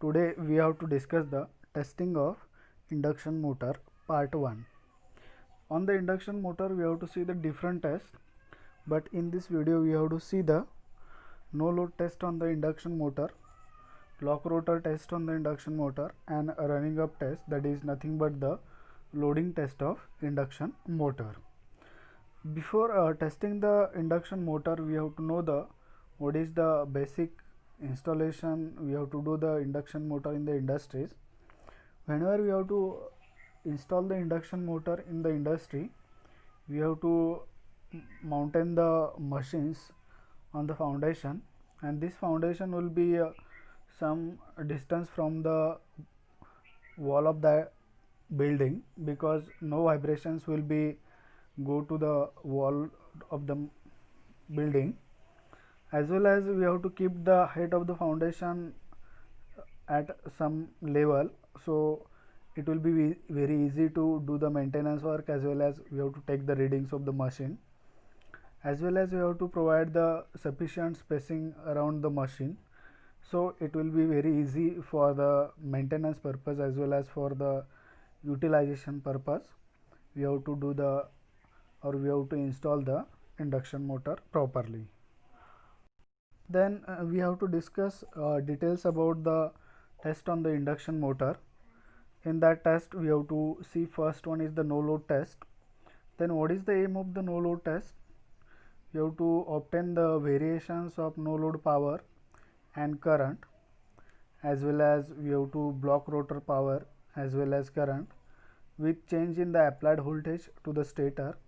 Today we have to discuss the testing of induction motor part 1. On the induction motor we have to see the different tests, but in this video we have to see the no load test on the induction motor, lock rotor test on the induction motor, and a running up test, that is nothing but the loading test of induction motor. Before testing the induction motor, we have to know the what is the basic installation we have to do the induction motor in the industries. Whenever we have to install the induction motor in the industry, we have to mountain the machines on the foundation, and this foundation will be some distance from the wall of the building, because no vibrations will be go to the wall of the building. As well as we have to keep the height of the foundation at some level, so it will be very easy to do the maintenance work, as well as we have to take the readings of the machine, as well as we have to provide the sufficient spacing around the machine, so it will be very easy for the maintenance purpose as well as for the utilization purpose. We have to do the we have to install the induction motor properly. Then we have to discuss details about the test on the induction motor. In that test we have to see, first one is the no load test. Then what is the aim of the no load test? We have to obtain the variations of no load power and current, as well as we have to block rotor power as well as current with change in the applied voltage to the stator,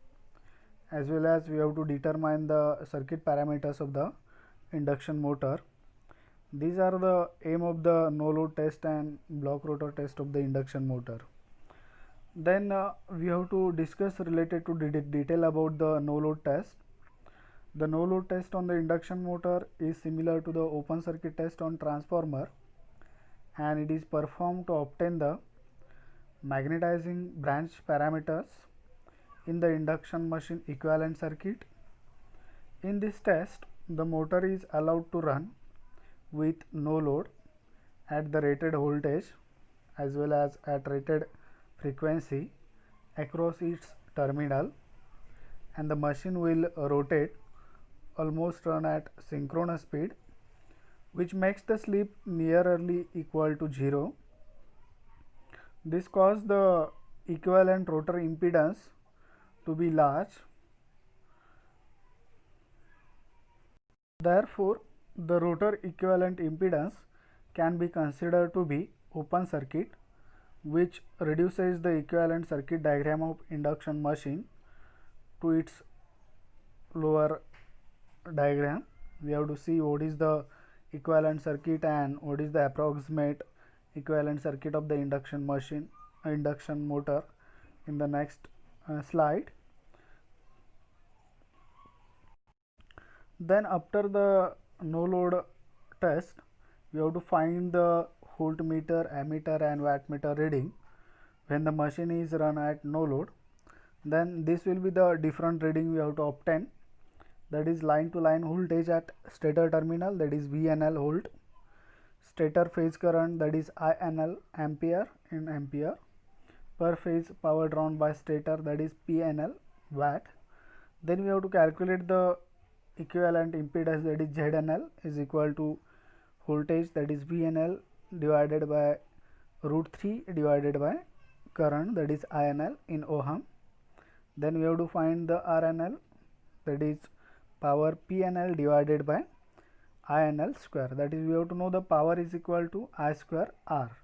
as well as we have to determine the circuit parameters of the induction motor. These are the aim of the no load test and block rotor test of the induction motor. Then we have to discuss related to detail about the no load test. The no load test on the induction motor is similar to the open circuit test on transformer, and it is performed to obtain the magnetizing branch parameters in the induction machine equivalent circuit. In this test, the motor is allowed to run with no load at the rated voltage as well as at rated frequency across its terminal, and the machine will rotate almost run at synchronous speed, which makes the slip nearly equal to 0. This causes the equivalent rotor impedance to be large. Therefore, the rotor equivalent impedance can be considered to be open circuit, which reduces the equivalent circuit diagram of induction machine to its lower diagram. We have to see what is the equivalent circuit and what is the approximate equivalent circuit of the induction motor in the next slide. Then after the no load test, we have to find the voltmeter, ammeter and wattmeter reading when the machine is run at no load. Then this will be the different reading we have to obtain, that is line to line voltage at stator terminal, that is VNL volt, stator phase current, that is INL ampere in ampere, per phase power drawn by stator, that is PNL watt. Then we have to calculate the equivalent impedance, that is ZNL is equal to voltage, that is VNL divided by root 3 divided by current, that is INL in ohm. Then we have to find the RNL, that is power PNL divided by INL square, that is we have to know the power is equal to I square R.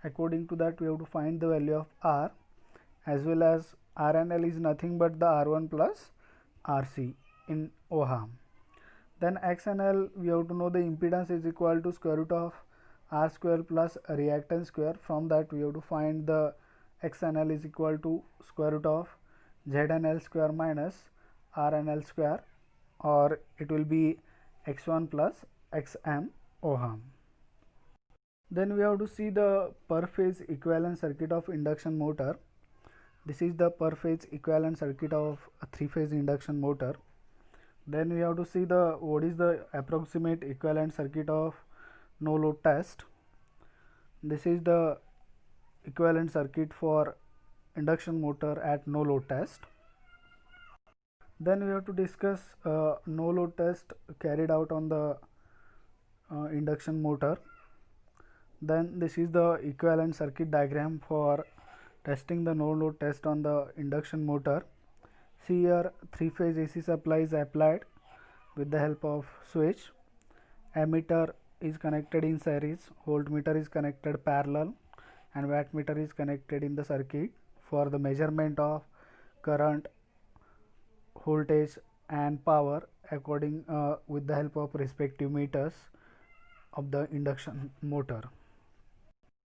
According to that we have to find the value of R, as well as RNL is nothing but the R1 plus RC in ohm. Then XNL, we have to know the impedance is equal to square root of R square plus reactance square. From that we have to find the XNL is equal to square root of ZNL square minus RNL square, or it will be X1 plus XM ohm. Then we have to see the per phase equivalent circuit of induction motor. This is the per phase equivalent circuit of a 3-phase induction motor. Then we have to see the what is the approximate equivalent circuit of no load test. This is the equivalent circuit for induction motor at no load test. Then we have to discuss no load test carried out on the induction motor. Then this is the equivalent circuit diagram for testing the no load test on the induction motor. See here, 3-phase AC supply is applied with the help of switch. Ammeter is connected in series, voltmeter is connected parallel, and wattmeter is connected in the circuit for the measurement of current, voltage and power according with the help of respective meters of the induction motor.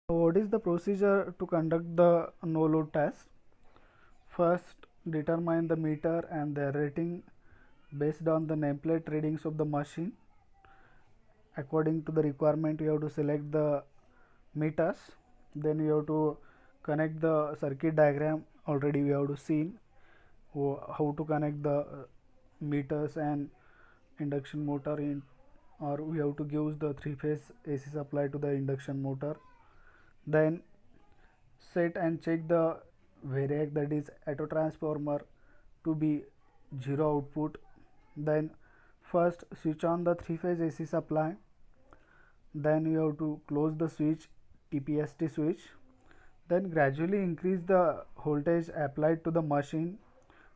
So what is the procedure to conduct the no load test? First, determine the meter and their rating based on the nameplate readings of the machine. According to the requirement, you have to select the meters. Then you have to connect the circuit diagram. Already we have to see how to connect the meters and induction motor in, or we have to give the 3-phase AC supply to the induction motor. Then set and check the variac, that is auto transformer, to be 0 output. Then first switch on the 3-phase AC supply. Then you have to close the switch, TPST switch. Then gradually increase the voltage applied to the machine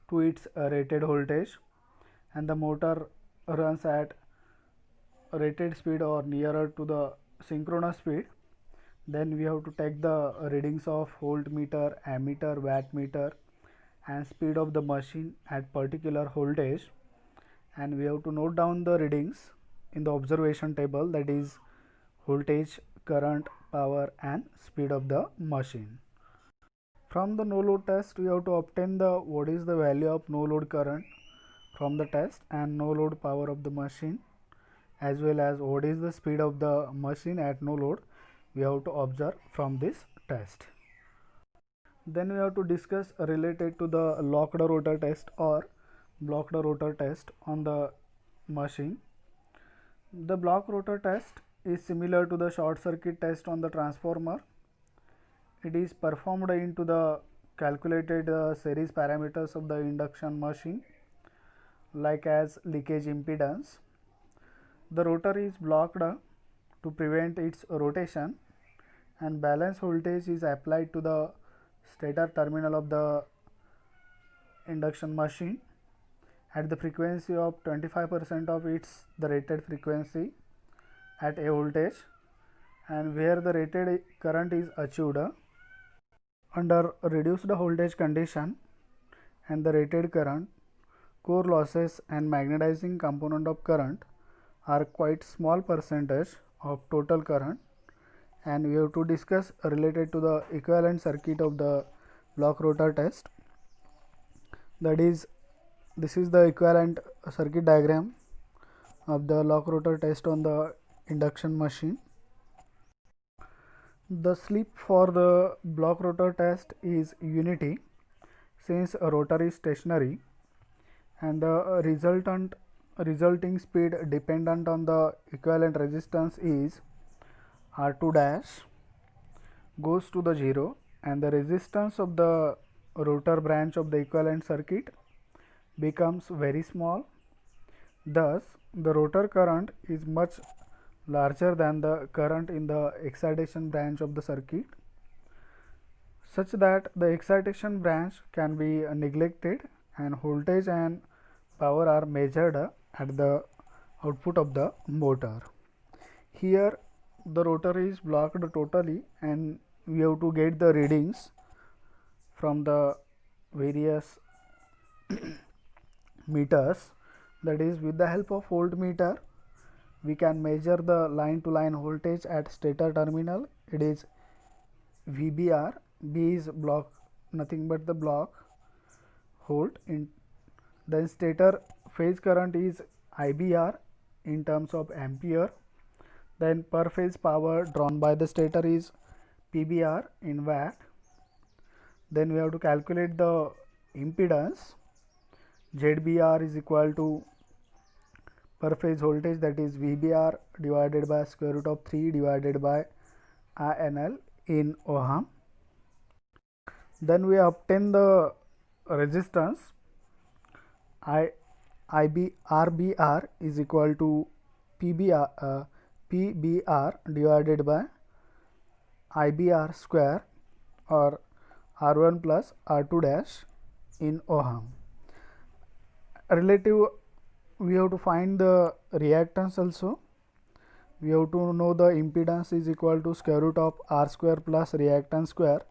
to its rated voltage, and the motor runs at rated speed or nearer to the synchronous speed. Then we have to take the readings of voltmeter, ammeter, wattmeter and speed of the machine at particular voltage, and we have to note down the readings in the observation table, that is voltage, current, power and speed of the machine. From the no load test, we have to obtain the what is the value of no load current from the test and no load power of the machine, as well as what is the speed of the machine at no load. We have to observe from this test. Then we have to discuss related to the locked rotor test or blocked rotor test on the machine. The block rotor test is similar to the short circuit test on the transformer. It is performed into the calculated series parameters of the induction machine, like as leakage impedance. The rotor is blocked to prevent its rotation, and balance voltage is applied to the stator terminal of the induction machine at the frequency of 25% of its the rated frequency at a voltage, and where the rated current is achieved. Under reduced voltage condition and the rated current, core losses and magnetizing component of current are quite small percentage of total current, and we have to discuss related to the equivalent circuit of the block rotor test. That is, this is the equivalent circuit diagram of the lock rotor test on the induction machine. The slip for the block rotor test is unity, since a rotor is stationary, and the resulting speed dependent on the equivalent resistance is R2 dash goes to the 0, and the resistance of the rotor branch of the equivalent circuit becomes very small. Thus, the rotor current is much larger than the current in the excitation branch of the circuit, such that the excitation branch can be neglected and voltage and power are measured at the output of the motor. Here the rotor is blocked totally, and we have to get the readings from the various meters. That is, with the help of voltmeter we can measure the line to line voltage at stator terminal. It is VBR. B is block, nothing but the block volt. Then stator phase current is IBR in terms of ampere. Then per phase power drawn by the stator is PBR in watt. Then we have to calculate the impedance. ZBR is equal to per phase voltage, that is VBR divided by square root of 3 divided by INL in ohm. Then we obtain the resistance RBR is equal to PBR divided by IBR square, or R1 plus R2 dash in ohm. Relative, we have to find the reactance also. We have to know the impedance is equal to square root of R square plus reactance square.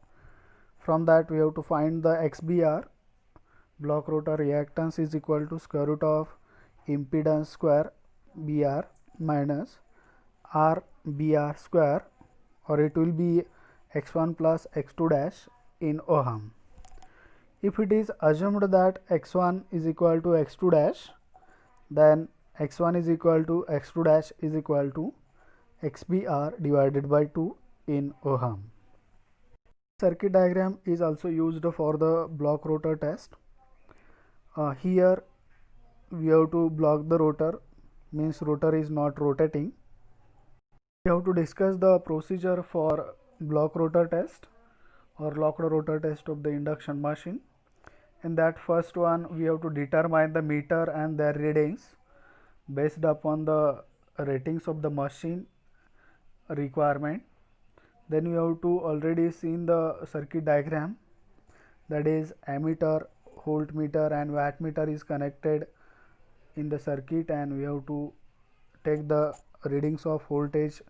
From that we have to find the XBR, block rotor reactance, is equal to square root of impedance square BR minus RBR square, or it will be X1 plus X2 dash in ohm. If it is assumed that X1 is equal to X2 dash, then X1 is equal to X2 dash is equal to XBR divided by 2 in ohm. Circuit diagram is also used for the block rotor test. Here we have to block the rotor, means rotor is not rotating. We have to discuss the procedure for block rotor test or locked rotor test of the induction machine. In that first one, we have to determine the meter and their readings based upon the ratings of the machine requirement. Then we have to already seen the circuit diagram, that is ammeter, voltmeter and wattmeter is connected in the circuit, and we have to take the readings of voltage,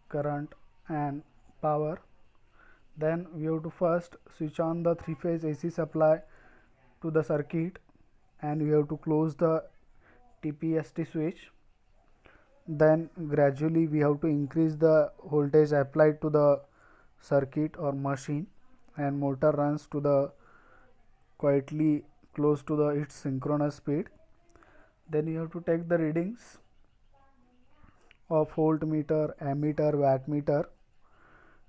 current and power. Then we have to first switch on the three-phase AC supply to the circuit, and we have to close the TPST switch. Then gradually we have to increase the voltage applied to the circuit or machine, and motor runs to the quietly close to the its synchronous speed. Then you have to take the readings of voltmeter, ammeter, wattmeter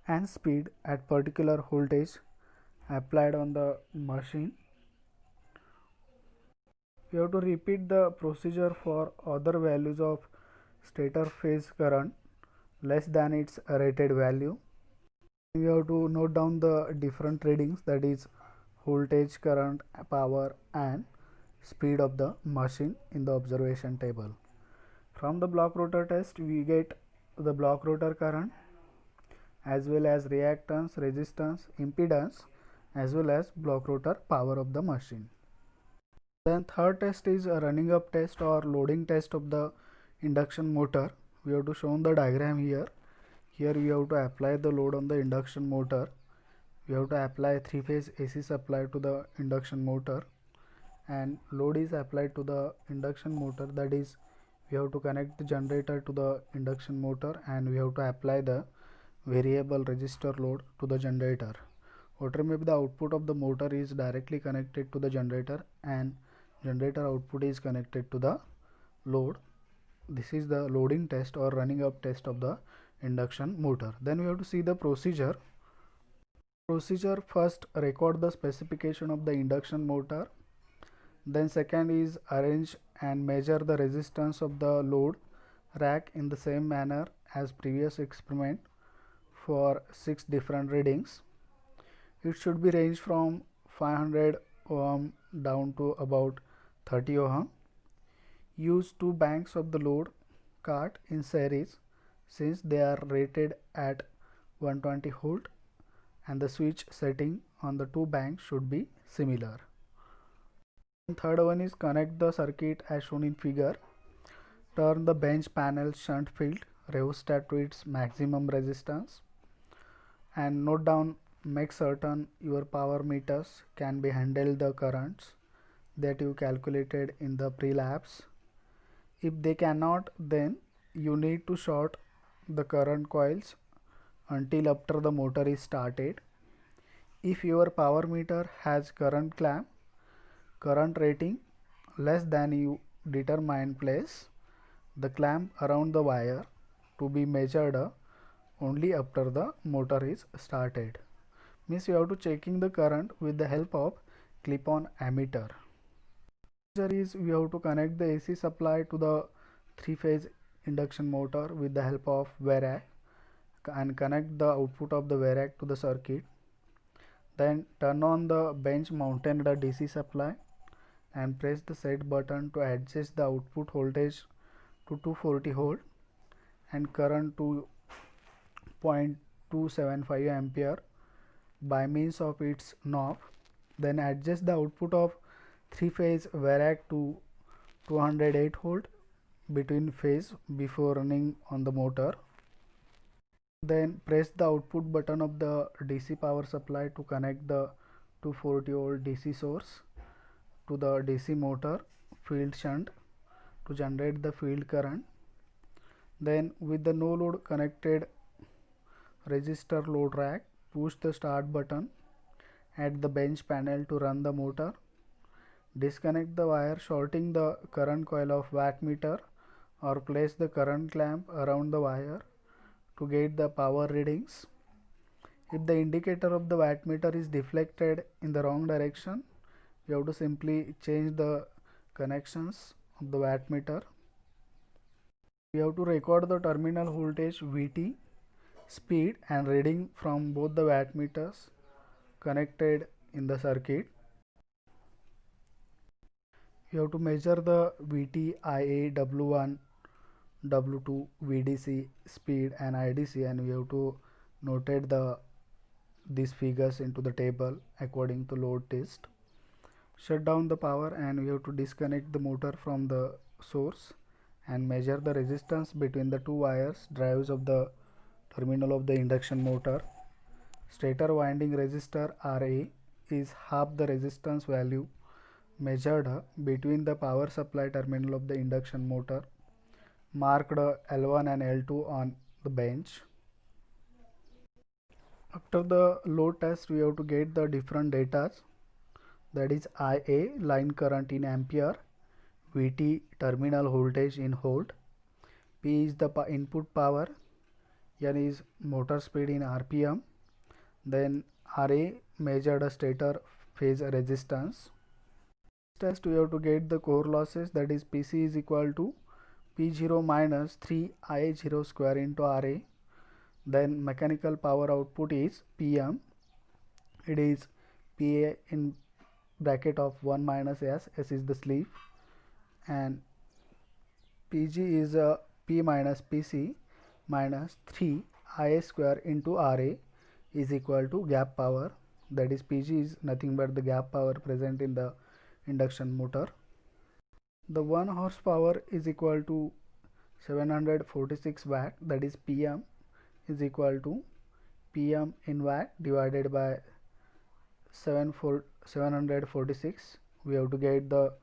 and speed at particular voltage applied on the machine. You have to repeat the procedure for other values of stator phase current less than its rated value. You have to note down the different readings, that is voltage, current, power and speed of the machine in the observation table. From the block rotor test we get the block rotor current as well as reactance, resistance, impedance as well as block rotor power of the machine. Then third test is a running up test or loading test of the induction motor. We have to show the diagram here. Here we have to apply the load on the induction motor. We have to apply three-phase AC supply to the induction motor, and load is applied to the induction motor, that is we have to connect the generator to the induction motor and we have to apply the variable resistor load to the generator. Whatever may be the output of the motor is directly connected to the generator, and generator output is connected to the load. This is the loading test or running up test of the induction motor. Then we have to see the procedure. First record the specification of the induction motor. Then second is arrange and measure the resistance of the load rack in the same manner as previous experiment for 6 different readings. It should be range from 500 ohm down to about 30 ohm. Use 2 banks of the load cart in series since they are rated at 120 volt, and the switch setting on the 2 banks should be similar. And third one is connect the circuit as shown in figure. Turn the bench panel shunt field rheostat to its maximum resistance, and note down, make certain your power meters can be handle the currents that you calculated in the pre-labs. If they cannot, then you need to short the current coils until after the motor is started. If your power meter has current clamp, current rating less than you determine, place the clamp around the wire to be measured only after the motor is started. Means you have to checking the current with the help of clip-on ammeter. Is we have to connect the AC supply to the 3-phase induction motor with the help of Verac, and connect the output of the variac to the circuit. Then turn on the bench mounted DC supply and press the set button to adjust the output voltage to 240 volt and current to 0.275 ampere by means of its knob. Then adjust the output of 3-phase variac to 208 volt between phase before running on the motor. Then press the output button of the DC power supply to connect the 240 volt DC source to the DC motor field shunt to generate the field current. Then with the no load connected resistor load rack, push the start button at the bench panel to run the motor. Disconnect the wire shorting the current coil of wattmeter or place the current clamp around the wire to get the power readings. If the indicator of the wattmeter is deflected in the wrong direction, you have to simply change the connections of the wattmeter. We have to record the terminal voltage Vt, speed and reading from both the wattmeters connected in the circuit. You have to measure the Vt, Ia, W1, W2, VDC, speed and IDC, and we have to notate these figures into the table according to load test. Shut down the power and we have to disconnect the motor from the source and measure the resistance between the two wires drives of the terminal of the induction motor. Stator winding resistor Ra is half the resistance value measured between the power supply terminal of the induction motor, marked L1 and L2 on the bench. After the load test, we have to get the different data, that is Ia line current in ampere, Vt terminal voltage in volt, P is the input power, N is motor speed in RPM, then Ra measured stator phase resistance. Test we have to get the core losses, that is Pc is equal to P0 minus 3 Ia0 square into Ra. Then mechanical power output is Pm, it is Pa in bracket of 1 minus S, S is the sleeve, and Pg is P minus Pc minus 3 Ia square into Ra is equal to gap power, that is Pg is nothing but the gap power present in the induction motor. The 1 horsepower is equal to 746 watt, that is Pm is equal to Pm in watt divided by 746. We have to get the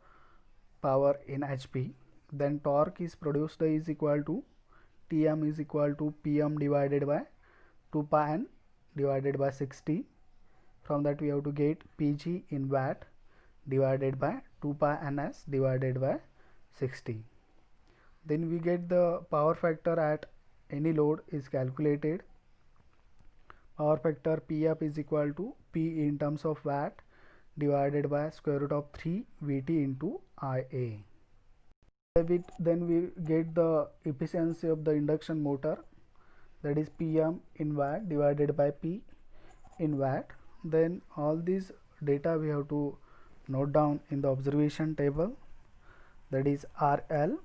power in HP. Then torque is produced is equal to Tm is equal to Pm divided by 2 pi n divided by 60. From that we have to get Pg in watt divided by 2 pi ns divided by 60. Then we get the power factor at any load is calculated. Power factor Pf is equal to P in terms of watt divided by square root of 3 Vt into Ia. Then we get the efficiency of the induction motor, that is Pm in watt divided by P in watt. Then all these data we have to note down in the observation table, that is RL,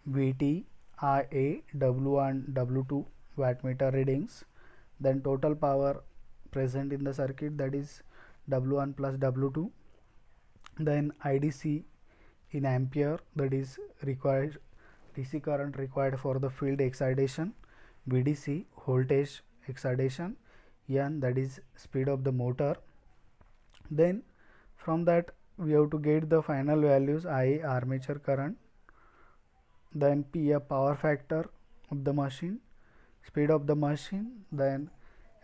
Vt, Ia, W1, W2 wattmeter readings, then total power present in the circuit, that is W1 plus W2, then IDC in ampere, that is required DC current required for the field excitation, VDC voltage excitation, N that is speed of the motor. Then from that we have to get the final values, I armature current, then P a power factor of the machine, speed of the machine, then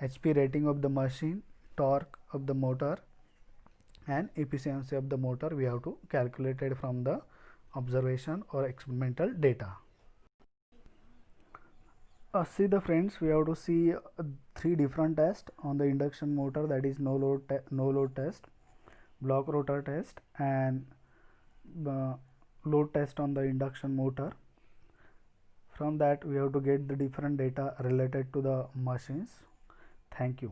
HP rating of the machine, torque of the motor, and efficiency of the motor we have to calculate it from the observation or experimental data. See the friends, we have to see 3 different tests on the induction motor, that is no load test, block rotor test, and load test on the induction motor. From that we have to get the different data related to the machines. Thank you.